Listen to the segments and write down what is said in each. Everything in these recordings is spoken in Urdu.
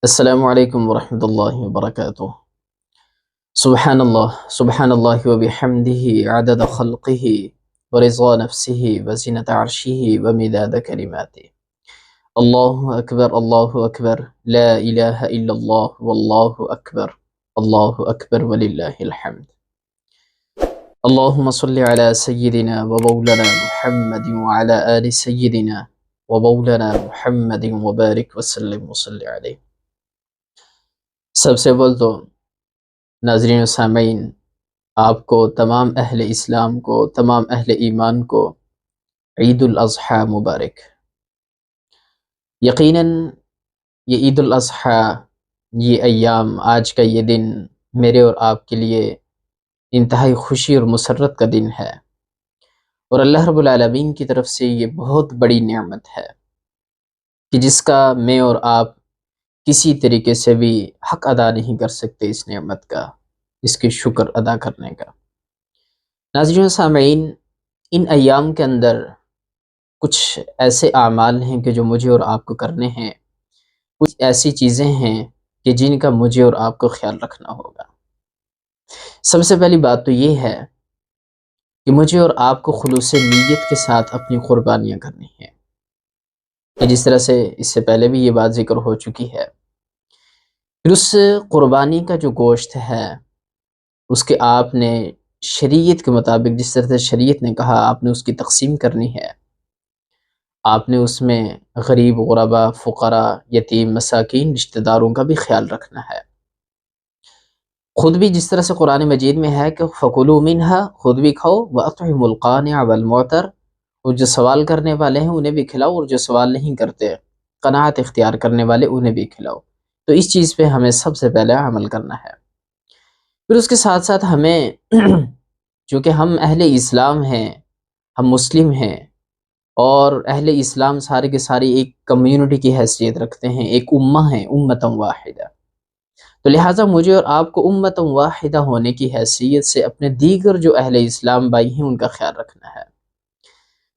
السلام علیکم ورحمۃ اللہ وبرکاتہ۔ سبحان اللہ وبحمدہ عدد خلقہ ورضا نفسہ وزنۃ عرشہ ومداد کلماتہ۔ اللہ اکبر لا الہ الا اللہ واللہ اکبر وللہ الحمد۔ اللہم صلی علی سیدنا ومولانا محمد وعلی آل سیدنا ومولانا محمد وبارک وسلم وصلی علیہ۔ سب سے اول تو ناظرین و سامعین، آپ کو، تمام اہل اسلام کو، تمام اہل ایمان کو عید الاضحیٰ مبارک۔ یقیناً یہ عید الاضحیٰ، یہ ایام، آج کا یہ دن میرے اور آپ کے لیے انتہائی خوشی اور مسرت کا دن ہے، اور اللہ رب العالمین کی طرف سے یہ بہت بڑی نعمت ہے کہ جس کا میں اور آپ کسی طریقے سے بھی حق ادا نہیں کر سکتے، اس نعمت کا، اس کے شکر ادا کرنے کا۔ ناظرین و سامعین، ان ایام کے اندر کچھ ایسے اعمال ہیں کہ جو مجھے اور آپ کو کرنے ہیں، کچھ ایسی چیزیں ہیں کہ جن کا مجھے اور آپ کو خیال رکھنا ہوگا۔ سب سے پہلی بات تو یہ ہے کہ مجھے اور آپ کو خلوص نیت کے ساتھ اپنی قربانیاں کرنی ہیں، کہ جس طرح سے اس سے پہلے بھی یہ بات ذکر ہو چکی ہے۔ پھر اس قربانی کا جو گوشت ہے، اس کے آپ نے شریعت کے مطابق، جس طرح سے شریعت نے کہا، آپ نے اس کی تقسیم کرنی ہے۔ آپ نے اس میں غریب، غربا، فقراء، یتیم، مساکین، رشتہ داروں کا بھی خیال رکھنا ہے۔ خود بھی جس طرح سے قرآن مجید میں ہے کہ فَكُلُوا مِنْهَا، خود بھی کھاؤ، وَأَطْعِمُوا الْقَانِعَ وَالْمُعْتَرَ، اور جو سوال کرنے والے ہیں انہیں بھی کھلاؤ، اور جو سوال نہیں کرتے، قناعت اختیار کرنے والے، انہیں بھی کھلاؤ۔ تو اس چیز پہ ہمیں سب سے پہلے عمل کرنا ہے۔ پھر اس کے ساتھ ساتھ ہمیں چونکہ ہم اہل اسلام ہیں، ہم مسلم ہیں، اور اہل اسلام سارے کے سارے ایک کمیونٹی کی حیثیت رکھتے ہیں، ایک امہ ہیں، امۃ واحدہ۔ تو لہٰذا مجھے اور آپ کو امۃ واحدہ ہونے کی حیثیت سے اپنے دیگر جو اہل اسلام بھائی ہیں ان کا خیال رکھنا ہے۔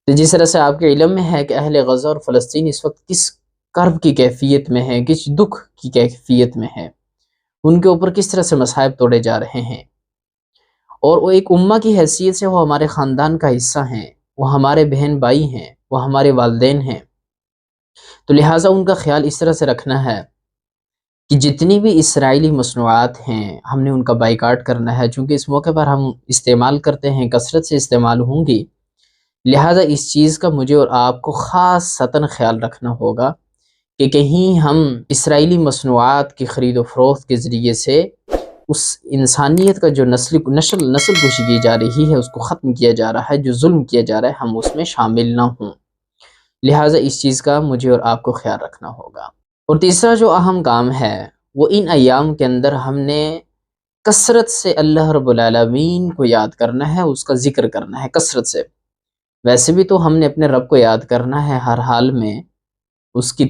تو جس طرح سے آپ کے علم میں ہے کہ اہل غزہ اور فلسطین اس وقت کس کرب کی کیفیت میں ہے، کس دکھ کی کیفیت میں ہے، ان کے اوپر کس طرح سے مصائب توڑے جا رہے ہیں، اور وہ ایک امہ کی حیثیت سے وہ ہمارے خاندان کا حصہ ہیں، وہ ہمارے بہن بھائی ہیں، وہ ہمارے والدین ہیں۔ تو لہٰذا ان کا خیال اس طرح سے رکھنا ہے کہ جتنی بھی اسرائیلی مصنوعات ہیں ہم نے ان کا بائیکاٹ کرنا ہے، چونکہ اس موقع پر ہم استعمال کرتے ہیں، کثرت سے استعمال ہوں گی، لہٰذا اس چیز کا مجھے اور آپ کو خاصتاً خیال رکھنا ہوگا کہ کہیں ہم اسرائیلی مصنوعات کی خرید و فروخت کے ذریعے سے اس انسانیت کا جو نسل کشی کی جا رہی ہے، اس کو ختم کیا جا رہا ہے، جو ظلم کیا جا رہا ہے، ہم اس میں شامل نہ ہوں۔ لہٰذا اس چیز کا مجھے اور آپ کو خیال رکھنا ہوگا۔ اور تیسرا جو اہم کام ہے، وہ ان ایام کے اندر ہم نے کثرت سے اللہ رب العالمین کو یاد کرنا ہے، اس کا ذکر کرنا ہے کثرت سے۔ ویسے بھی تو ہم نے اپنے رب کو یاد کرنا ہے ہر حال میں، اس کی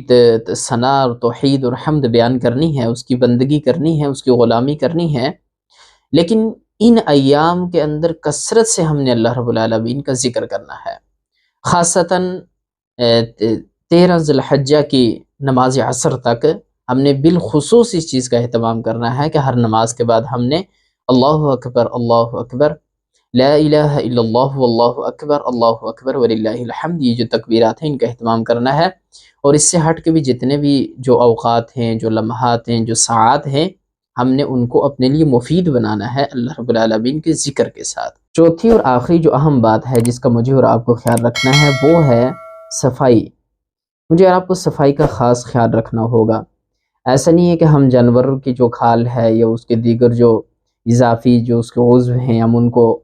ثنا اور توحید اور حمد بیان کرنی ہے، اس کی بندگی کرنی ہے، اس کی غلامی کرنی ہے، لیکن ان ایام کے اندر کثرت سے ہم نے اللہ رب العالمین کا ذکر کرنا ہے۔ خاصتاً 13 ذی الحجہ کی نماز عصر تک ہم نے بالخصوص اس چیز کا اہتمام کرنا ہے کہ ہر نماز کے بعد ہم نے اللہ اکبر لا الہ الا اللہ واللہ اکبر وللہ الحمد، یہ جو تکبیرات ہیں ان کا اہتمام کرنا ہے، اور اس سے ہٹ کے بھی جتنے بھی جو اوقات ہیں، جو لمحات ہیں، جو ساعات ہیں، ہم نے ان کو اپنے لیے مفید بنانا ہے اللہ رب العالمین کے ذکر کے ساتھ۔ چوتھی اور آخری جو اہم بات ہے جس کا مجھے اور آپ کو خیال رکھنا ہے، وہ ہے صفائی۔ مجھے اور آپ کو صفائی کا خاص خیال رکھنا ہوگا۔ ایسا نہیں ہے کہ ہم جانور کی جو کھال ہے یا اس کے دیگر جو اضافی جو اس کے عضو ہیں ہم ان کو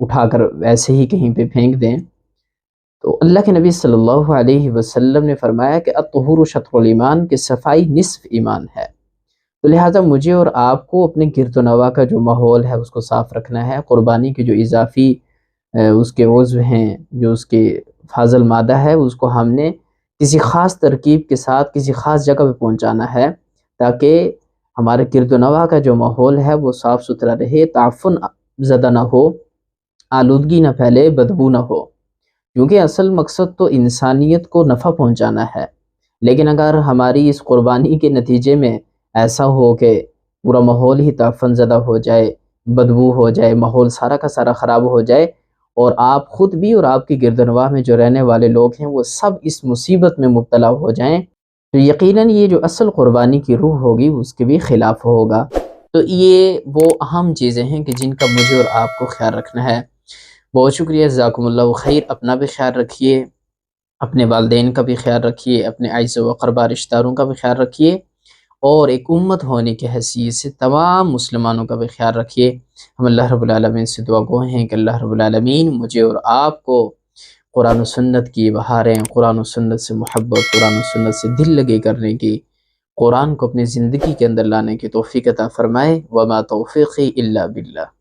اٹھا کر ویسے ہی کہیں پہ پھینک دیں۔ تو اللہ کے نبی صلی اللہ علیہ وسلم نے فرمایا کہ الطہور شطر الایمان، کہ صفائی نصف ایمان ہے۔ تو لہٰذا مجھے اور آپ کو اپنے گرد و نواح کا جو ماحول ہے اس کو صاف رکھنا ہے۔ قربانی کے جو اضافی اس کے عضو ہیں، جو اس کے فاضل مادہ ہے، اس کو ہم نے کسی خاص ترکیب کے ساتھ کسی خاص جگہ پہ پہنچانا ہے، تاکہ ہمارے گرد و نواح کا جو ماحول ہے وہ صاف ستھرا رہے، تعفن زدہ نہ ہو، آلودگی نہ پھیلے، بدبو نہ ہو، کیونکہ اصل مقصد تو انسانیت کو نفع پہنچانا ہے۔ لیکن اگر ہماری اس قربانی کے نتیجے میں ایسا ہو کہ پورا ماحول ہی تعفن زدہ ہو جائے، بدبو ہو جائے، ماحول سارا کا سارا خراب ہو جائے، اور آپ خود بھی اور آپ کی گردنواہ میں جو رہنے والے لوگ ہیں وہ سب اس مصیبت میں مبتلا ہو جائیں، تو یقیناً یہ جو اصل قربانی کی روح ہوگی اس کے بھی خلاف ہوگا۔ تو یہ وہ اہم چیزیں ہیں کہ جن کا مجھے اور آپ کو خیال رکھنا ہے۔ بہت شکریہ، جزاکم اللہ خیر۔ اپنا بھی خیال رکھیے، اپنے والدین کا بھی خیال رکھیے، اپنے اعزا و اقربا رشتہ داروں کا بھی خیال رکھیے، اور ایک امت ہونے کی حیثیت سے تمام مسلمانوں کا بھی خیال رکھیے۔ ہم اللہ رب العالمین سے دعا گو ہیں کہ اللہ رب العالمین مجھے اور آپ کو قرآن و سنت کی بہاریں، قرآن و سنت سے محبت، قرآن و سنت سے دل لگے کرنے کی، قرآن کو اپنی زندگی کے اندر لانے کی توفیق عطا فرمائے۔ وما توفیقی الا باللہ۔